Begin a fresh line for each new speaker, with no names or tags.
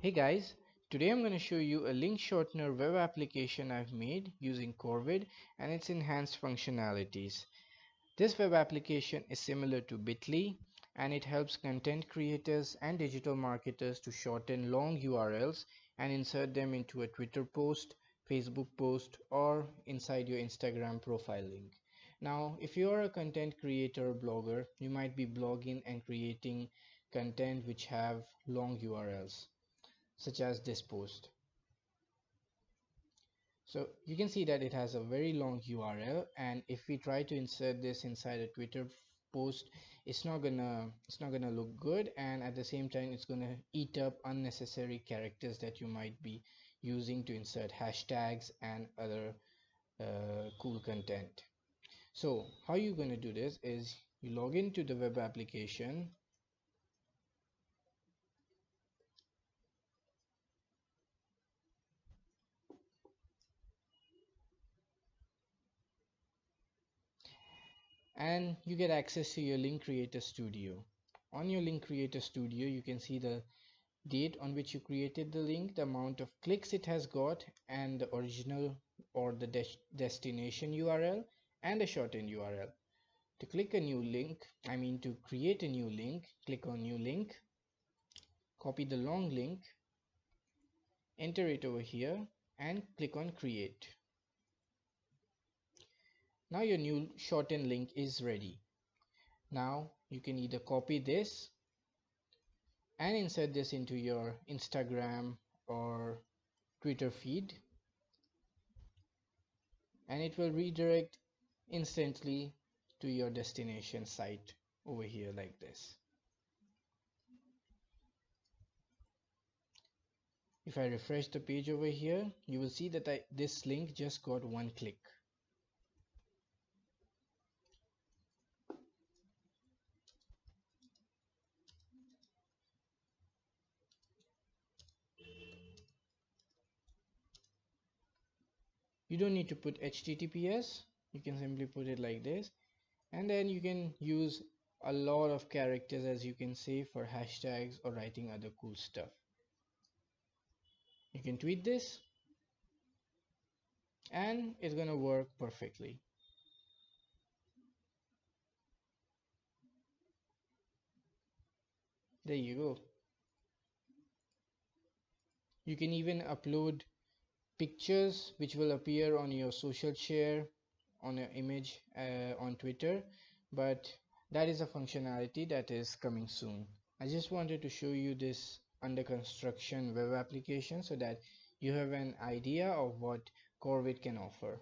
Hey guys, today I'm going to show you a link shortener web application I've made using Corvid and its enhanced functionalities. This web application is similar to Bitly and it helps content creators and digital marketers to shorten long URLs and insert them into a Twitter post, Facebook post, or inside your Instagram profile link. Now, if you are a content creator or blogger, you might be blogging and creating content which have long URLs such as this post. So you can see that it has a very long URL, and if we try to insert this inside a Twitter post, it's not gonna look good, and at the same time it's gonna eat up unnecessary characters that you might be using to insert hashtags and other cool content. So how you're gonna do this is you log into the web application. And you get access to your link creator studio. On your link creator studio you can see the date on which you created the link, the amount of clicks it has got, and the original or the destination URL and the shortened URL. To click a new link, to create a new link, click on new link, copy the long link, enter it over here and click on create. Now your new shortened link is ready. Now you can either copy this and insert this into your Instagram or Twitter feed, and it will redirect instantly to your destination site over here like this. If I refresh the page over here, you will see that this link just got one click. You don't need to put HTTPS, you can simply put it like this, and then you can use a lot of characters, as you can see, for hashtags or writing other cool stuff. You can tweet this and it's gonna work perfectly. There you go. You can even upload pictures which will appear on your social share on your image on Twitter, but that is a functionality that is coming soon. I just wanted to show you this under construction web application so that you have an idea of what Corvid can offer.